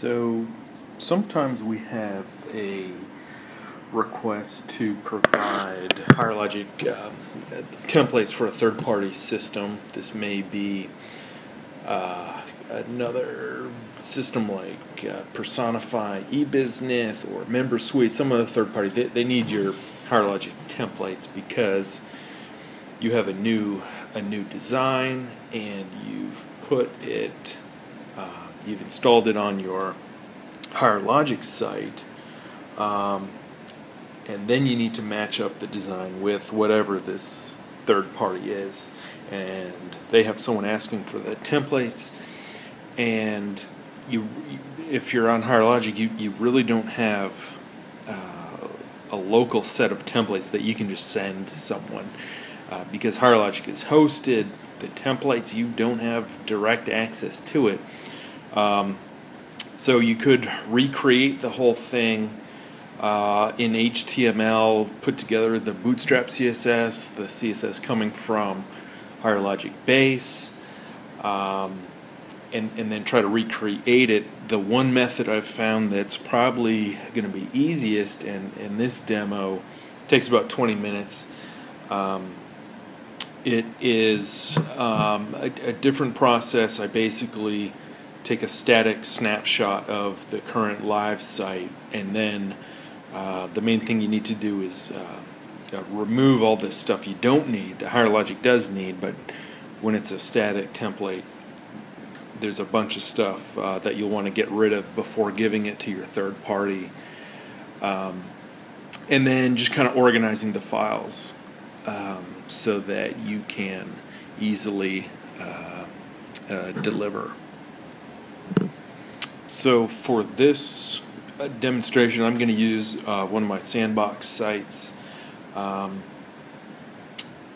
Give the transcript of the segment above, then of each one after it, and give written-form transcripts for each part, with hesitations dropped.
So sometimes we have a request to provide HigherLogic templates for a third-party system. This may be another system like Personify, eBusiness, or MemberSuite. Some other third-party. They need your HigherLogic templates because you have a new design and you've put it. You've installed it on your HigherLogic site, and then you need to match up the design with whatever this third party is. And they have someone asking for the templates, and if you're on HigherLogic, you really don't have a local set of templates that you can just send someone. Because HigherLogic is hosted, the templates, you don't have direct access to it. So you could recreate the whole thing in HTML, put together the Bootstrap CSS, the CSS coming from HigherLogic base, and then try to recreate it. The one method I've found that's probably going to be easiest, and in this demo takes about 20 minutes, it is a different process. I basically take a static snapshot of the current live site, and then the main thing you need to do is remove all this stuff you don't need, that HigherLogic does need, but when it's a static template, there's a bunch of stuff that you'll want to get rid of before giving it to your third party. And then just kind of organizing the files so that you can easily deliver. So for this demonstration, I'm going to use one of my sandbox sites,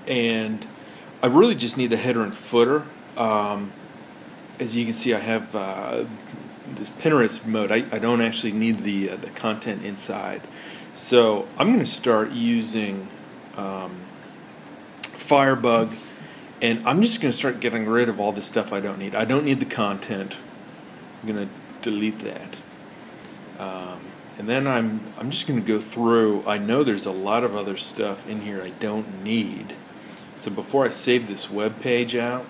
and I really just need the header and footer. As you can see, I have this Pinterest mode. I don't actually need the content inside, so I'm going to start using Firebug, and I'm just going to start getting rid of all the stuff I don't need. I don't need the content. I'm going to delete that, and then I'm just going to go through. I know there's a lot of other stuff in here I don't need, so before I save this web page out,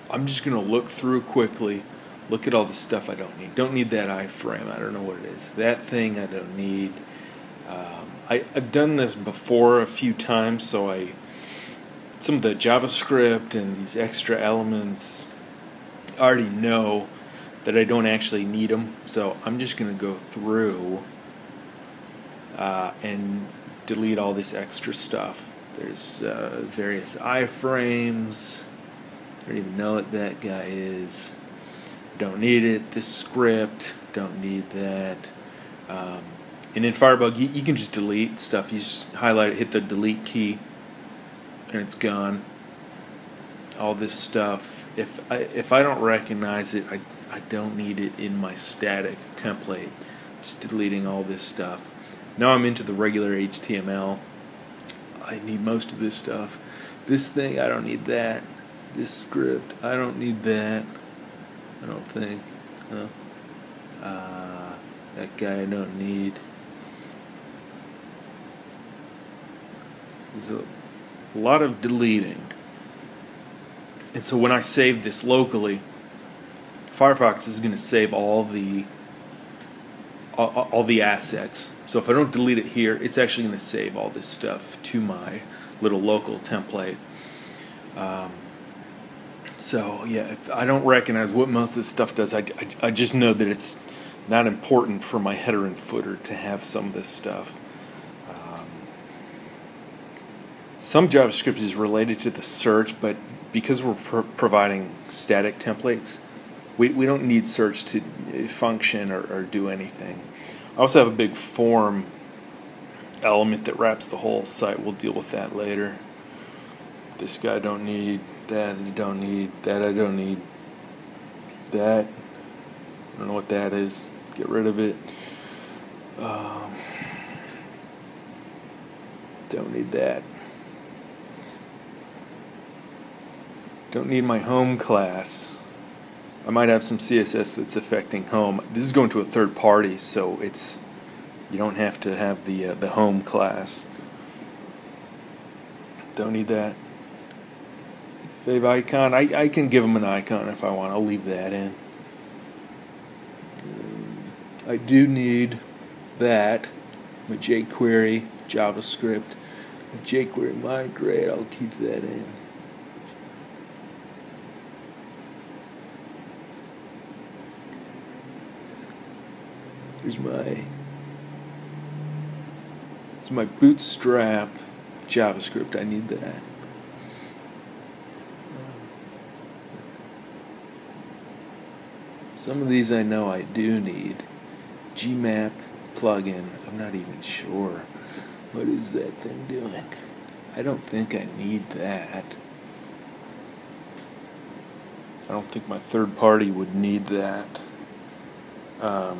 I'm just going to look through quickly, look at all the stuff I don't need. Don't need that iframe. I don't know what it is. That thing I don't need. I've done this before a few times, so some of the JavaScript and these extra elements, I already know that I don't actually need them, so I'm just going to go through and delete all this extra stuff. There's various iframes. I don't even know what that guy is. Don't need it. This script, don't need that. And in Firebug, you can just delete stuff. You just highlight it, hit the delete key, and it's gone. All this stuff, if I don't recognize it, I don't need it in my static template. Just deleting all this stuff. Now I'm into the regular HTML. I need most of this stuff. This thing, I don't need that. This script, I don't need that. I don't think. No. That guy I don't need. There's a lot of deleting. And so when I save this locally, Firefox is going to save all the assets. So if I don't delete it here, it's actually going to save all this stuff to my little local template. So yeah, if I don't recognize what most of this stuff does, I just know that it's not important for my header and footer to have some of this stuff. Some JavaScript is related to the search, but because we're providing static templates, we don't need search to function or do anything. I also have a big form element that wraps the whole site. We'll deal with that later. This guy I don't need. That I don't need. That I don't need. That I don't know what that is. Get rid of it. Don't need that. Don't need my home class. I might have some CSS that's affecting home. This is going to a third party, so you don't have to have the home class. Don't need that. Fave icon. I can give them an icon if I want. I'll leave that in. I do need that. My jQuery, JavaScript. My jQuery migrate. I'll keep that in. Here's my Bootstrap JavaScript. I need that. Some of these I know I do need. Gmap plugin. I'm not even sure. What is that thing doing? I don't think I need that. I don't think my third party would need that. I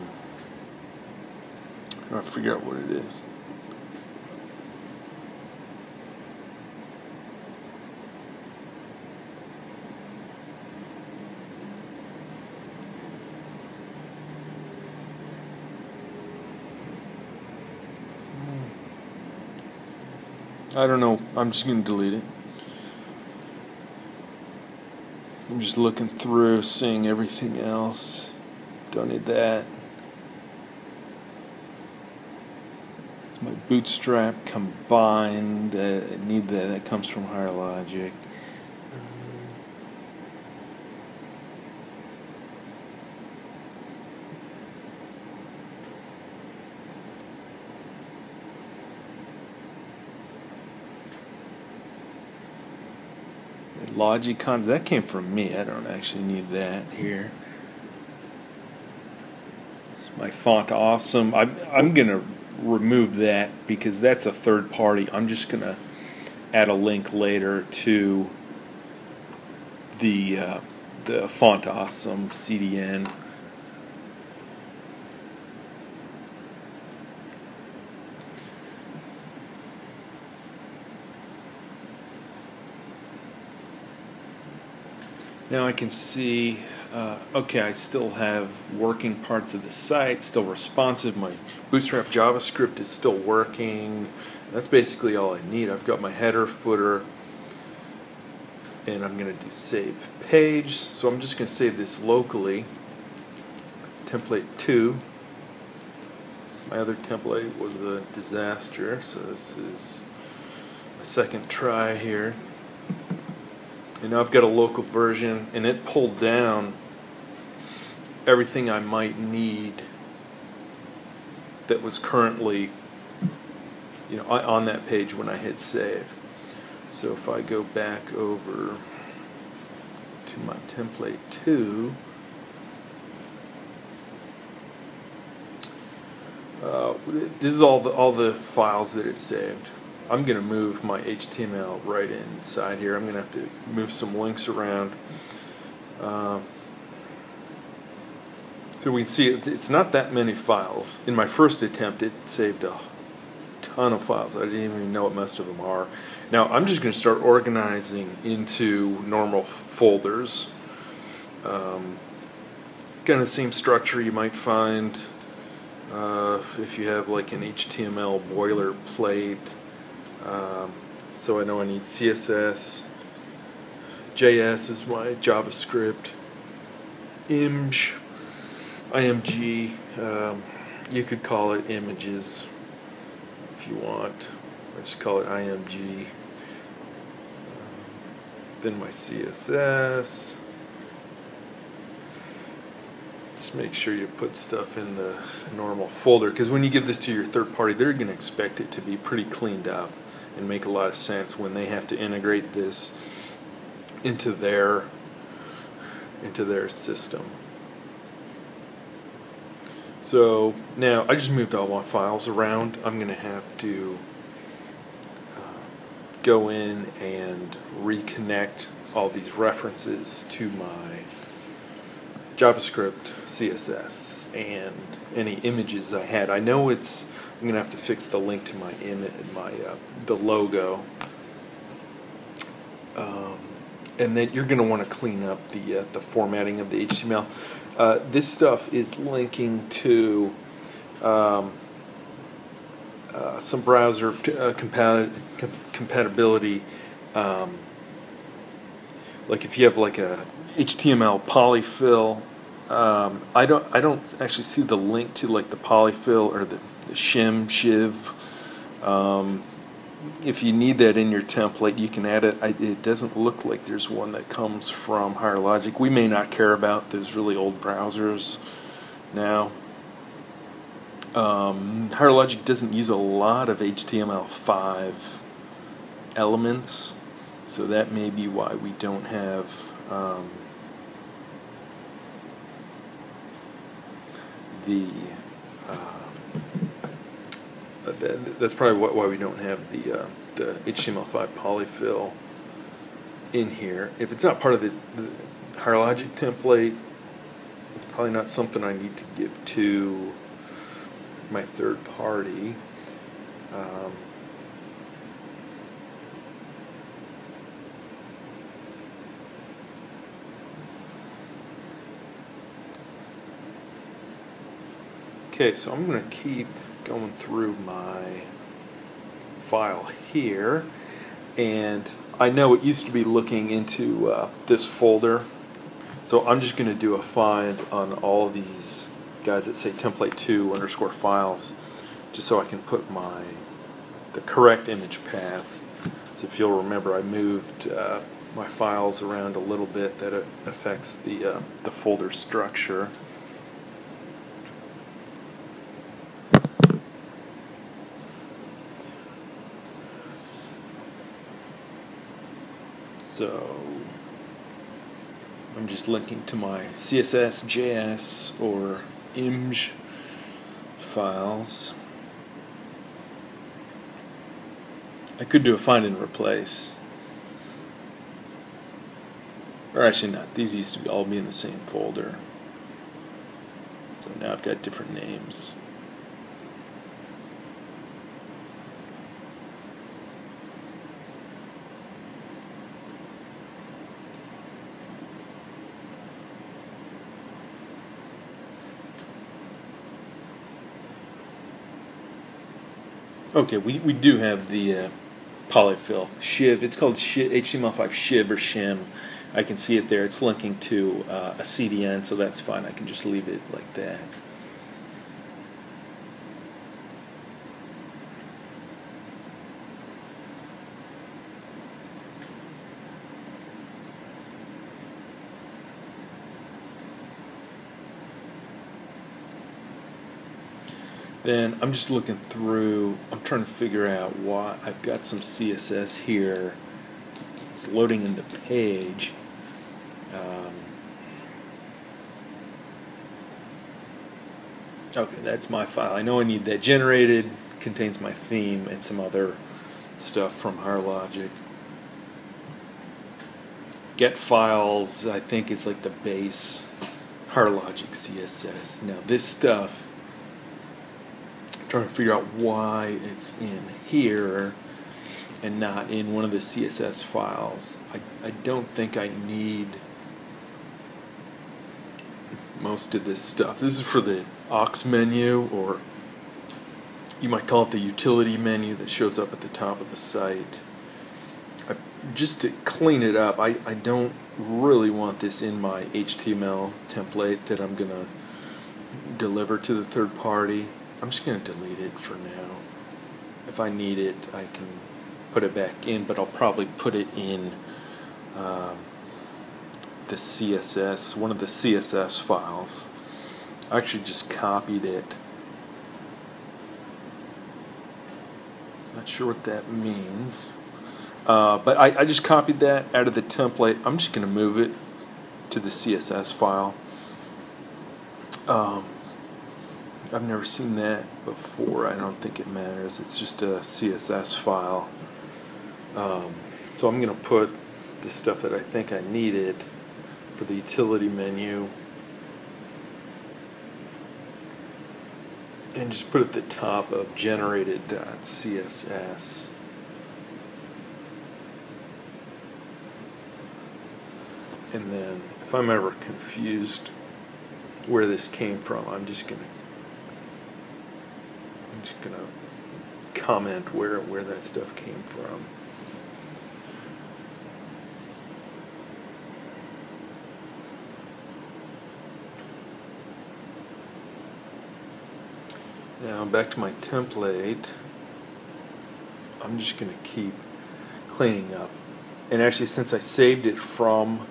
figure out what it is. I don't know. I'm just going to delete it. I'm just looking through, seeing everything else. Don't need that. It's my Bootstrap combined. I need that. That comes from HigherLogic. Logicons, that came from me. I don't actually need that here. It's my font awesome. I'm gonna remove that because that's a third party. I'm just gonna add a link later to the font awesome CDN. Now I can see, okay, I still have working parts of the site, still responsive. My Bootstrap JavaScript is still working. That's basically all I need. I've got my header, footer, and I'm going to do save page. So I'm just going to save this locally. Template 2. My other template was a disaster, so this is my second try here. And now I've got a local version, and it pulled down everything I might need that was currently, on that page when I hit save. So if I go back over to my template 2, this is all the files that it saved. I'm going to move my HTML right inside here. I'm going to have to move some links around. So we can see it's not that many files. In my first attempt, it saved a ton of files. I didn't even know what most of them are. Now I'm just going to start organizing into normal folders. Kind of the same structure you might find if you have like an HTML boilerplate. So I know I need CSS, JS is my JavaScript, img, you could call it images if you want. I just call it img. Then my CSS. Just make sure you put stuff in the normal folder, because when you give this to your third party, they're going to expect it to be pretty cleaned up and make a lot of sense when they have to integrate this into their system. So now I just moved all my files around. I'm going to have to go in and reconnect all these references to my JavaScript, CSS, and any images I had. I know I'm going to have to fix the link to my image, the logo. and then you're going to want to clean up the formatting of the HTML. This stuff is linking to some browser compatibility. Like if you have like a HTML polyfill, I don't actually see the link to like the polyfill or the shiv. If you need that in your template, you can add it. It doesn't look like there's one that comes from HigherLogic. We may not care about those really old browsers now. HigherLogic doesn't use a lot of HTML5 elements, so that may be why we don't have that's probably why we don't have the HTML5 polyfill in here. If it's not part of the HigherLogic template, it's probably not something I need to give to my third party. Okay, so I'm going to keep going through my file here, and I know it used to be looking into this folder, so I'm just going to do a find on all of these guys that say template2_files, just so I can put the correct image path. So if you'll remember, I moved my files around a little bit. That affects the folder structure. So I'm just linking to my CSS, JS, or img files. I could do a find and replace. Or actually not. These used to all be in the same folder. So now I've got different names. Okay, we do have the polyfill shiv. It's called HTML5 shiv or shim. I can see it there. It's linking to a CDN, so that's fine. I can just leave it like that. Then I'm just looking through, I'm trying to figure out why I've got some CSS here. It's loading in the page. Okay, that's my file. I know I need that generated. Contains my theme and some other stuff from HigherLogic. Get files, I think, is like the base HigherLogic CSS. Now this stuff, trying to figure out why it's in here and not in one of the CSS files. I don't think I need most of this stuff. This is for the aux menu, or you might call it the utility menu that shows up at the top of the site. Just to clean it up, I don't really want this in my HTML template that I'm going to deliver to the third party. I'm just going to delete it for now. If I need it, I can put it back in, but I'll probably put it in the CSS, one of the CSS files. I actually just copied it. Not sure what that means. But I just copied that out of the template. I'm just going to move it to the CSS file. I've never seen that before. I don't think it matters. It's just a CSS file. So I'm going to put the stuff that I think I needed for the utility menu and just put it at the top of generated.css. And then if I'm ever confused where this came from, I'm just gonna comment where that stuff came from. Now back to my template. I'm just going to keep cleaning up. And actually, since I saved it from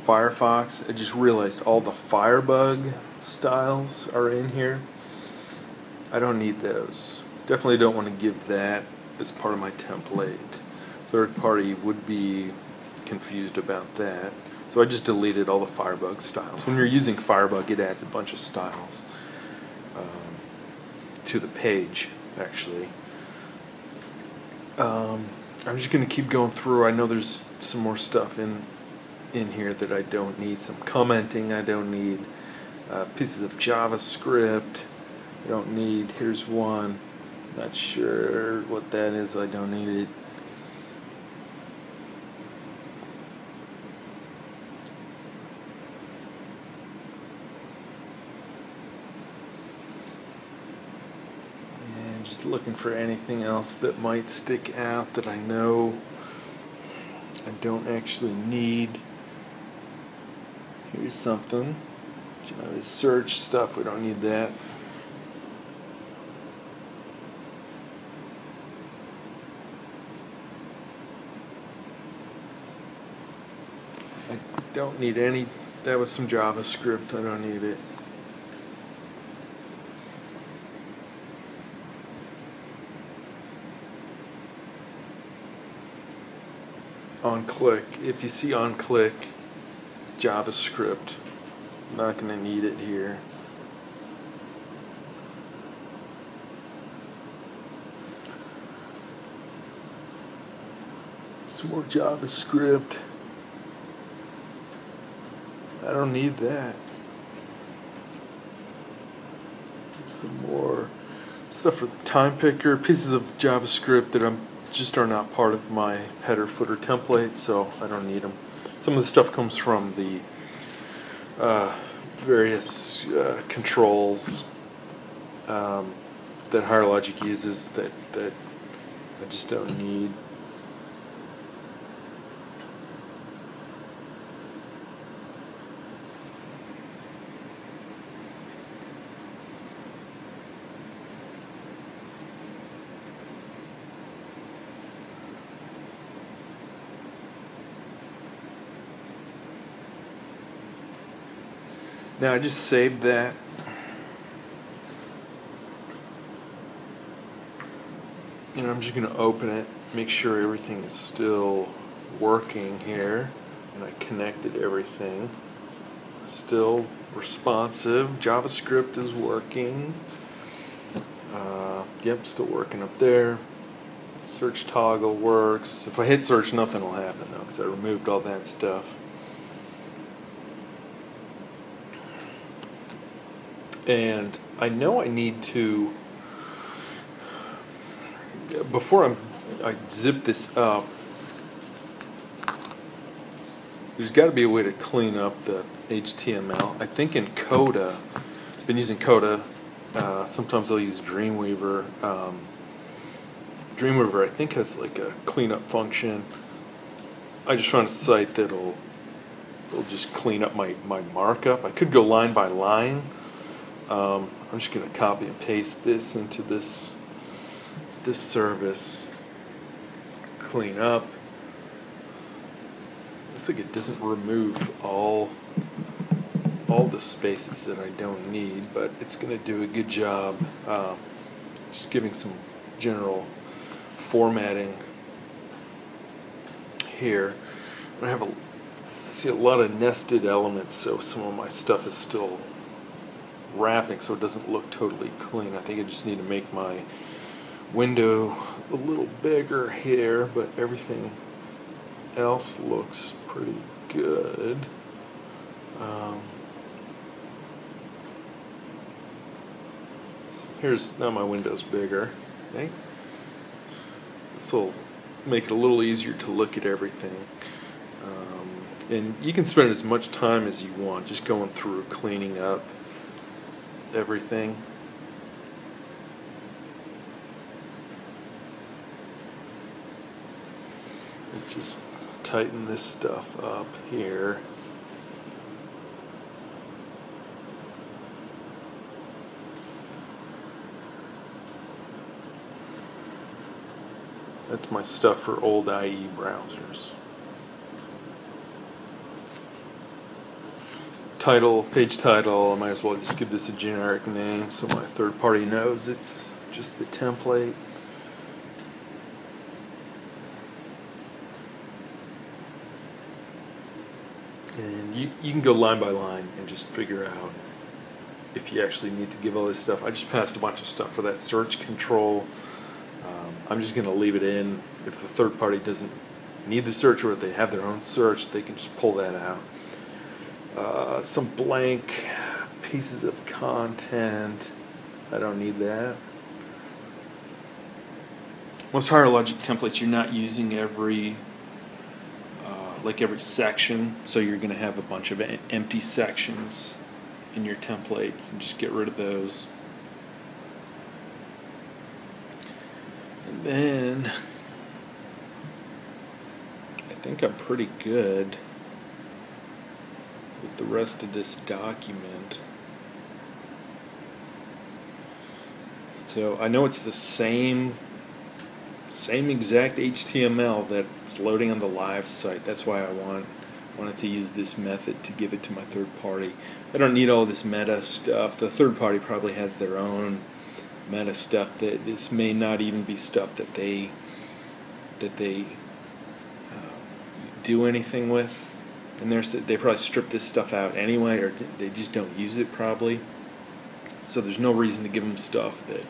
Firefox, I just realized all the Firebug styles are in here. I don't need those. Definitely don't want to give that as part of my template. Third party would be confused about that. So I just deleted all the Firebug styles. When you're using Firebug, it adds a bunch of styles to the page, actually. I'm just going to keep going through. I know there's some more stuff in here that I don't need. Some commenting I don't need. Pieces of JavaScript I don't need. Here's one. Not sure what that is. I don't need it. Just looking for anything else that might stick out that I know I don't actually need. Here's something. Search stuff, we don't need that. I don't need any. That was some JavaScript, I don't need it. On click, if you see on click, it's JavaScript. I'm not going to need it here. Some more JavaScript. I don't need that. Some more stuff for the time picker, pieces of JavaScript that are not part of my header footer template, so I don't need them. Some of the stuff comes from the various controls that HigherLogic uses that I just don't need. Now I just saved that. And I'm just going to open it, make sure everything is still working here. And I connected everything. Still responsive. JavaScript is working. Yep, still working up there. Search toggle works. If I hit search, nothing will happen though, because I removed all that stuff. And I know I need to, before I zip this up, there's got to be a way to clean up the HTML. I think in Coda, I've been using Coda, sometimes I'll use Dreamweaver. Dreamweaver I think has like a cleanup function. I just found a site that'll just clean up my markup. I could go line by line. I'm just going to copy and paste this into this service. Clean up. Looks like it doesn't remove all the spaces that I don't need, but it's going to do a good job just giving some general formatting here. And I see a lot of nested elements, so some of my stuff is still wrapping, so it doesn't look totally clean. I think I just need to make my window a little bigger here, but everything else looks pretty good. So here's, now my window's bigger. Okay. This will make it a little easier to look at everything. And you can spend as much time as you want just going through cleaning up everything. Just tighten this stuff up here. That's my stuff for old IE browsers. Title, page title, I might as well just give this a generic name so my third party knows it's just the template. And you can go line by line and just figure out if you actually need to give all this stuff. I just passed a bunch of stuff for that search control. I'm just going to leave it in. If the third party doesn't need the search, or if they have their own search, they can just pull that out. Some blank pieces of content. I don't need that. Most HigherLogic templates, you're not using every section, so you're going to have a bunch of empty sections in your template. You can just get rid of those. And then I think I'm pretty good with the rest of this document. So I know it's the same exact HTML that's loading on the live site. That's why I wanted to use this method to give it to my third party. I don't need all this meta stuff. The third party probably has their own meta stuff that this may not even be stuff that they do anything with. And they probably strip this stuff out anyway, or they just don't use it probably. So there's no reason to give them stuff that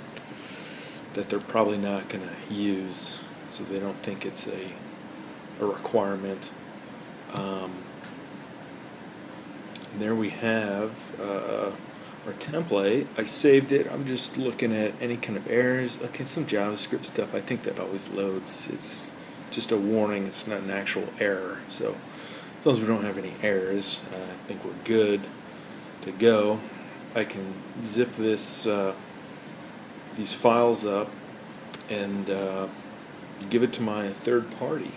they're probably not going to use, so they don't think it's a requirement. And there we have our template. I saved it. I'm just looking at any kind of errors. Okay, some JavaScript stuff. I think that always loads. It's just a warning. It's not an actual error. So as long as we don't have any errors, I think we're good to go. I can zip this these files up and give it to my third party.